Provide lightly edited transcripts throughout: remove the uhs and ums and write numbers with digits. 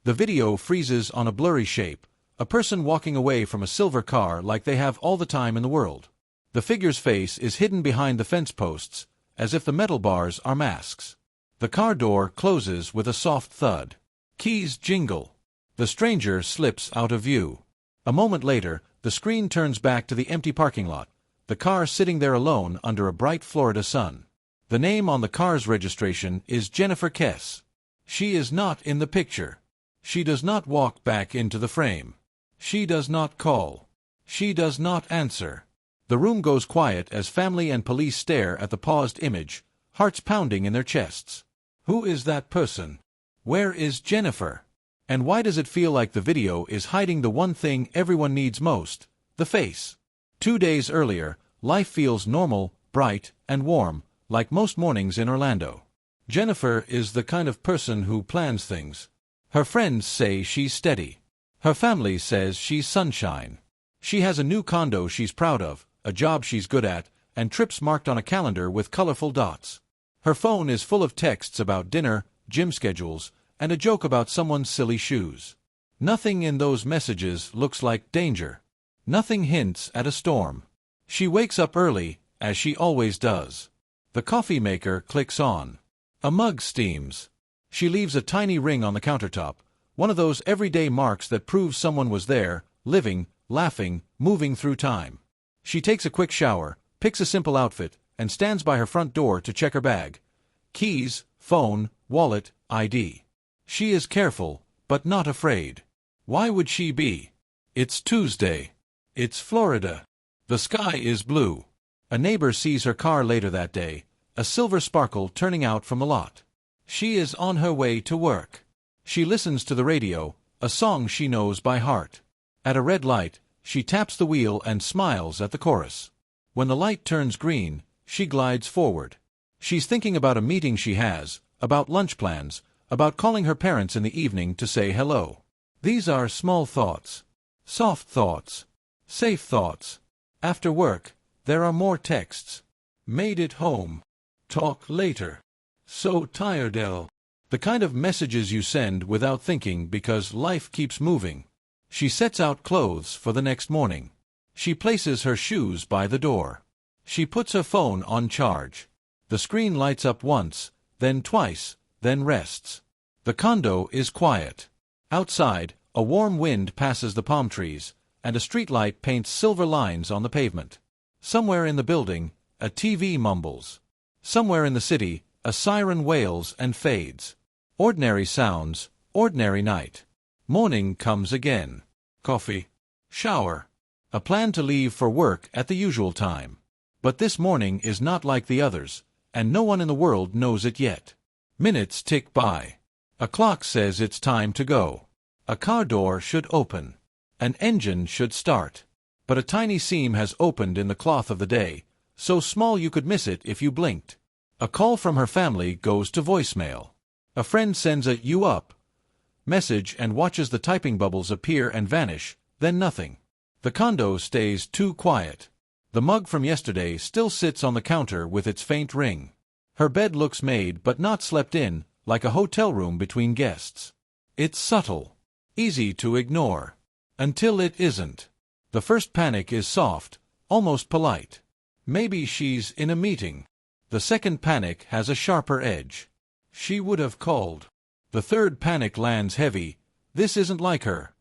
The video freezes on a blurry shape, a person walking away from a silver car like they have all the time in the world. The figure's face is hidden behind the fence posts, as if the metal bars are masks. The car door closes with a soft thud. Keys jingle. The stranger slips out of view. A moment later, the screen turns back to the empty parking lot, the car sitting there alone under a bright Florida sun. The name on the car's registration is Jennifer Kesse. She is not in the picture. She does not walk back into the frame. She does not call. She does not answer. The room goes quiet as family and police stare at the paused image, hearts pounding in their chests. Who is that person? Where is Jennifer? And why does it feel like the video is hiding the one thing everyone needs most, the face? 2 days earlier, life feels normal, bright, and warm, like most mornings in Orlando. Jennifer is the kind of person who plans things. Her friends say she's steady. Her family says she's sunshine. She has a new condo she's proud of, a job she's good at, and trips marked on a calendar with colorful dots. Her phone is full of texts about dinner, gym schedules, and a joke about someone's silly shoes. Nothing in those messages looks like danger. Nothing hints at a storm. She wakes up early, as she always does. The coffee maker clicks on. A mug steams. She leaves a tiny ring on the countertop, one of those everyday marks that prove someone was there, living, laughing, moving through time. She takes a quick shower, picks a simple outfit, and stands by her front door to check her bag. Keys, phone, wallet, ID. She is careful, but not afraid. Why would she be? It's Tuesday. It's Florida. The sky is blue. A neighbor sees her car later that day, a silver sparkle turning out from the lot. She is on her way to work. She listens to the radio, a song she knows by heart. At a red light, she taps the wheel and smiles at the chorus. When the light turns green, she glides forward. She's thinking about a meeting she has, about lunch plans, about calling her parents in the evening to say hello. These are small thoughts. Soft thoughts. Safe thoughts. After work, there are more texts. Made it home. Talk later. So tired, Elle. The kind of messages you send without thinking because life keeps moving. She sets out clothes for the next morning. She places her shoes by the door. She puts her phone on charge. The screen lights up once, then twice, then rests. The condo is quiet. Outside, a warm wind passes the palm trees, and a streetlight paints silver lines on the pavement. Somewhere in the building, a TV mumbles. Somewhere in the city, a siren wails and fades. Ordinary sounds, ordinary night. Morning comes again. Coffee. Shower. A plan to leave for work at the usual time. But this morning is not like the others, and no one in the world knows it yet. Minutes tick by. A clock says it's time to go. A car door should open. An engine should start. But a tiny seam has opened in the cloth of the day, so small you could miss it if you blinked. A call from her family goes to voicemail. A friend sends a "you up" message and watches the typing bubbles appear and vanish, then nothing. The condo stays too quiet. The mug from yesterday still sits on the counter with its faint ring. Her bed looks made but not slept in, like a hotel room between guests. It's subtle. Easy to ignore. Until it isn't. The first panic is soft, almost polite. Maybe she's in a meeting. The second panic has a sharper edge. She would have called. The third panic lands heavy. This isn't like her.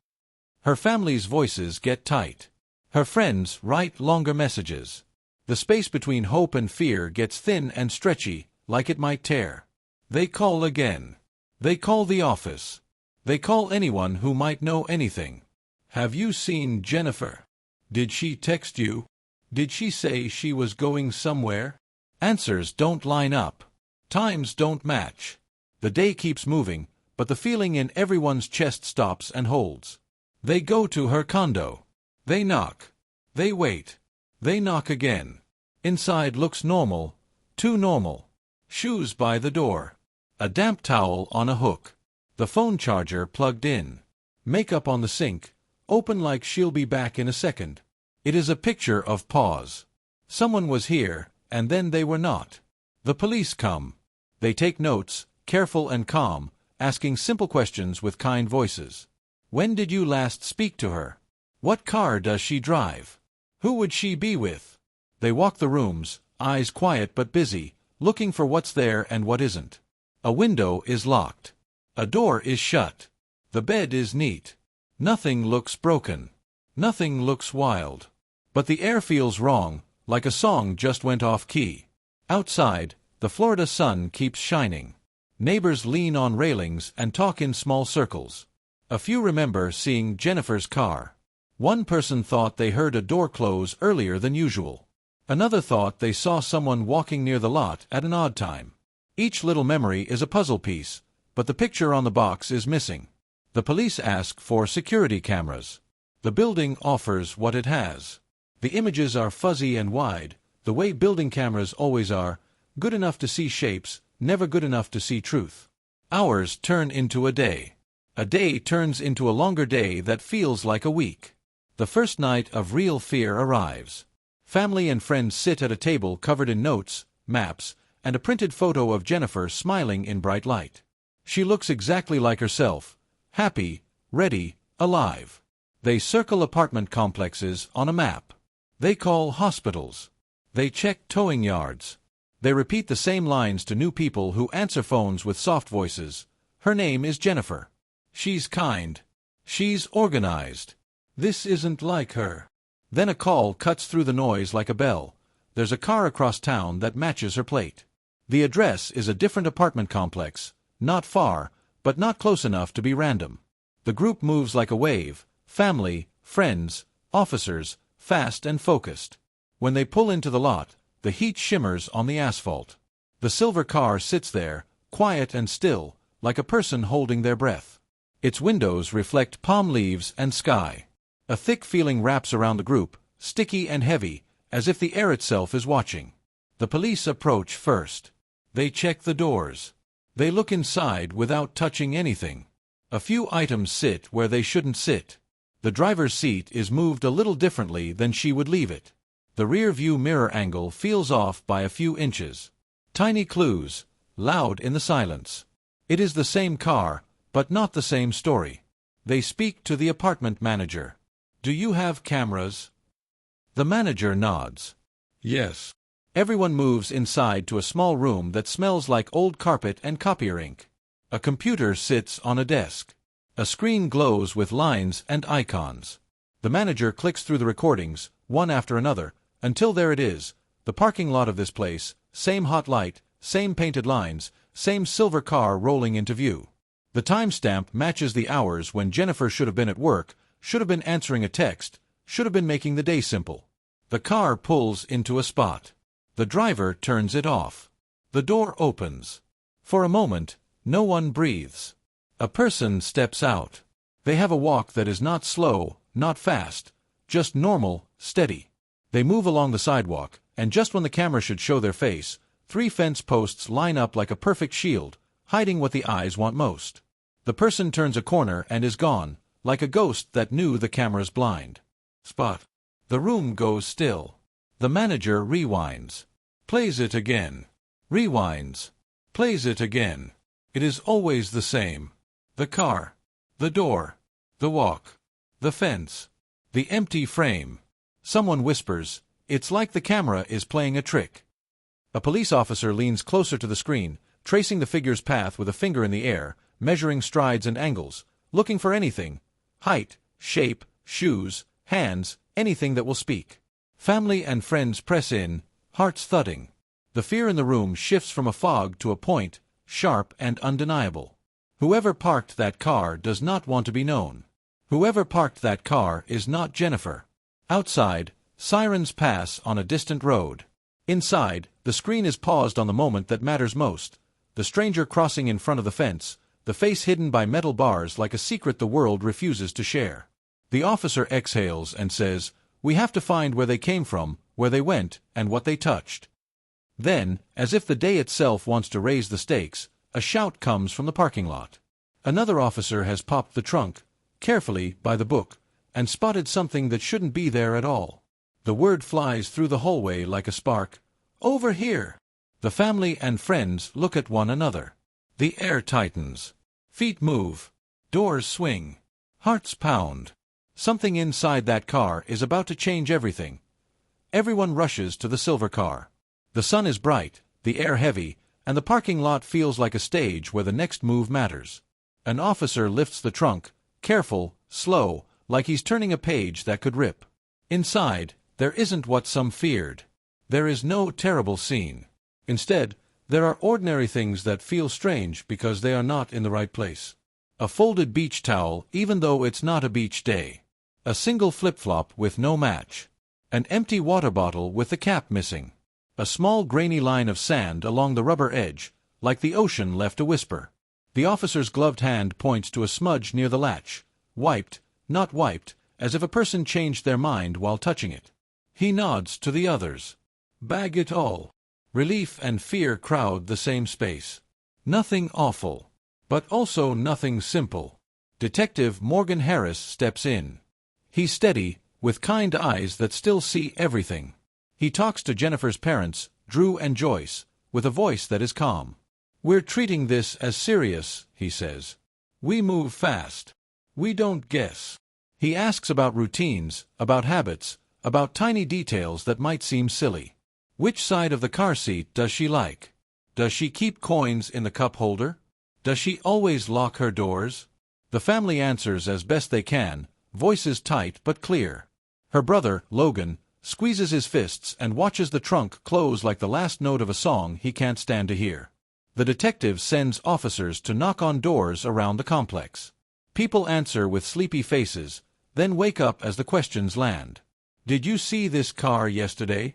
Her family's voices get tight. Her friends write longer messages. The space between hope and fear gets thin and stretchy, like it might tear. They call again. They call the office. They call anyone who might know anything. Have you seen Jennifer? Did she text you? Did she say she was going somewhere? Answers don't line up. Times don't match. The day keeps moving, but the feeling in everyone's chest stops and holds. They go to her condo. They knock. They wait. They knock again. Inside looks normal, too normal. Shoes by the door. A damp towel on a hook. The phone charger plugged in. Makeup on the sink, open like she'll be back in a second. It is a picture of pause. Someone was here, and then they were not. The police come. They take notes, careful and calm, asking simple questions with kind voices. When did you last speak to her? What car does she drive? Who would she be with? They walk the rooms, eyes quiet but busy, looking for what's there and what isn't. A window is locked. A door is shut. The bed is neat. Nothing looks broken. Nothing looks wild. But the air feels wrong, like a song just went off key. Outside, the Florida sun keeps shining. Neighbors lean on railings and talk in small circles. A few remember seeing Jennifer's car. One person thought they heard a door close earlier than usual. Another thought they saw someone walking near the lot at an odd time. Each little memory is a puzzle piece, but the picture on the box is missing. The police ask for security cameras. The building offers what it has. The images are fuzzy and wide, the way building cameras always are, good enough to see shapes, never good enough to see truth. Hours turn into a day. A day turns into a longer day that feels like a week. The first night of real fear arrives. Family and friends sit at a table covered in notes, maps, and a printed photo of Jennifer smiling in bright light. She looks exactly like herself, happy, ready, alive. They circle apartment complexes on a map. They call hospitals. They check towing yards. They repeat the same lines to new people who answer phones with soft voices. Her name is Jennifer. She's kind. She's organized. This isn't like her. Then a call cuts through the noise like a bell. There's a car across town that matches her plate. The address is a different apartment complex, not far, but not close enough to be random. The group moves like a wave, family, friends, officers, fast and focused. When they pull into the lot, the heat shimmers on the asphalt. The silver car sits there, quiet and still, like a person holding their breath. Its windows reflect palm leaves and sky. A thick feeling wraps around the group, sticky and heavy, as if the air itself is watching. The police approach first. They check the doors. They look inside without touching anything. A few items sit where they shouldn't sit. The driver's seat is moved a little differently than she would leave it. The rear-view mirror angle feels off by a few inches. Tiny clues, loud in the silence. It is the same car, but not the same story. They speak to the apartment manager. Do you have cameras? The manager nods. Yes. Everyone moves inside to a small room that smells like old carpet and copier ink. A computer sits on a desk. A screen glows with lines and icons. The manager clicks through the recordings, one after another, until there it is, the parking lot of this place, same hot light, same painted lines, same silver car rolling into view. The timestamp matches the hours when Jennifer should have been at work, should have been answering a text, should have been making the day simple. The car pulls into a spot. The driver turns it off. The door opens. For a moment, no one breathes. A person steps out. They have a walk that is not slow, not fast, just normal, steady. They move along the sidewalk, and just when the camera should show their face, 3 fence posts line up like a perfect shield, hiding what the eyes want most. The person turns a corner and is gone, like a ghost that knew the camera's blind spot. The room goes still. The manager rewinds. Plays it again. Rewinds. Plays it again. It is always the same. The car. The door. The walk. The fence. The empty frame. Someone whispers, "It's like the camera is playing a trick." A police officer leans closer to the screen, tracing the figure's path with a finger in the air, measuring strides and angles, looking for anything. Height, shape, shoes, hands, anything that will speak. Family and friends press in, hearts thudding. The fear in the room shifts from a fog to a point, sharp and undeniable. Whoever parked that car does not want to be known. Whoever parked that car is not Jennifer. Outside, sirens pass on a distant road. Inside, the screen is paused on the moment that matters most. The stranger crossing in front of the fence, the face hidden by metal bars like a secret the world refuses to share. The officer exhales and says, "We have to find where they came from, where they went, and what they touched." Then, as if the day itself wants to raise the stakes, a shout comes from the parking lot. Another officer has popped the trunk, carefully, by the book, and spotted something that shouldn't be there at all. The word flies through the hallway like a spark. "Over here!" The family and friends look at one another. The air tightens. Feet move. Doors swing. Hearts pound. Something inside that car is about to change everything. Everyone rushes to the silver car. The sun is bright, the air heavy, and the parking lot feels like a stage where the next move matters. An officer lifts the trunk, careful, slow, like he's turning a page that could rip. Inside, there isn't what some feared. There is no terrible scene. Instead, there are ordinary things that feel strange because they are not in the right place. A folded beach towel even though it's not a beach day. A single flip-flop with no match. An empty water bottle with the cap missing. A small grainy line of sand along the rubber edge, like the ocean left a whisper. The officer's gloved hand points to a smudge near the latch. Wiped, not wiped, as if a person changed their mind while touching it. He nods to the others. Bag it all. Relief and fear crowd the same space. Nothing awful. But also nothing simple. Detective Morgan Harris steps in. He's steady, with kind eyes that still see everything. He talks to Jennifer's parents, Drew and Joyce, with a voice that is calm. "We're treating this as serious," he says. "We move fast. We don't guess." He asks about routines, about habits, about tiny details that might seem silly. Which side of the car seat does she like? Does she keep coins in the cup holder? Does she always lock her doors? The family answers as best they can, voices tight but clear. Her brother, Logan, squeezes his fists and watches the trunk close like the last note of a song he can't stand to hear. The detective sends officers to knock on doors around the complex. People answer with sleepy faces, then wake up as the questions land. Did you see this car yesterday?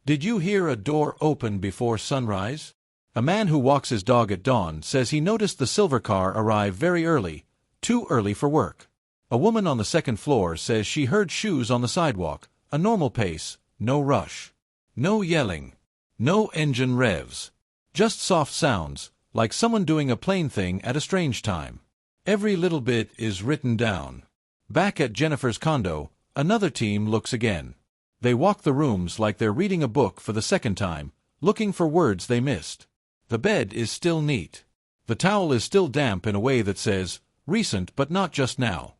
Did you hear a door open before sunrise? A man who walks his dog at dawn says he noticed the silver car arrive very early, too early for work. A woman on the second floor says she heard shoes on the sidewalk, a normal pace, no rush. No yelling. No engine revs. Just soft sounds, like someone doing a plane thing at a strange time. Every little bit is written down. Back at Jennifer's condo, another team looks again. They walk the rooms like they're reading a book for the second time, looking for words they missed. The bed is still neat. The towel is still damp in a way that says, recent but not just now.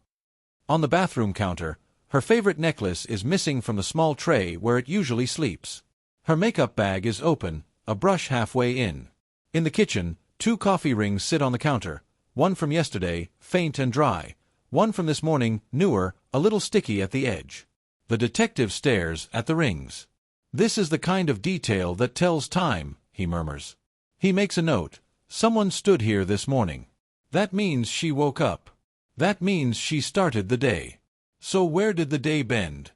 On the bathroom counter, her favorite necklace is missing from the small tray where it usually sleeps. Her makeup bag is open, a brush halfway in. In the kitchen, 2 coffee rings sit on the counter, one from yesterday, faint and dry, one from this morning, newer, a little sticky at the edge. The detective stares at the rings. "This is the kind of detail that tells time," he murmurs. He makes a note. Someone stood here this morning. That means she woke up. That means she started the day. So where did the day bend?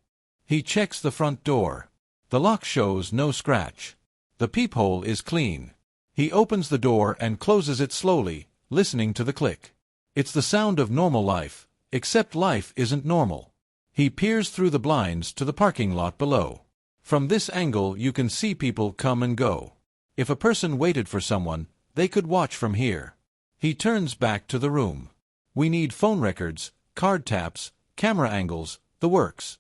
He checks the front door. The lock shows no scratch. The peephole is clean. He opens the door and closes it slowly, listening to the click. It's the sound of normal life, except life isn't normal. He peers through the blinds to the parking lot below. From this angle you can see people come and go. If a person waited for someone, they could watch from here. He turns back to the room. We need phone records, card taps, camera angles, the works.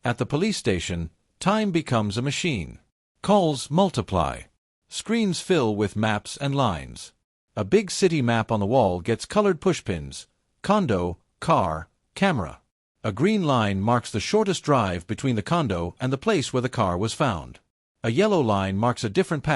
At the police station, time becomes a machine. Calls multiply. Screens fill with maps and lines. A big city map on the wall gets colored pushpins. Condo, car, camera. A green line marks the shortest drive between the condo and the place where the car was found. A yellow line marks a different path.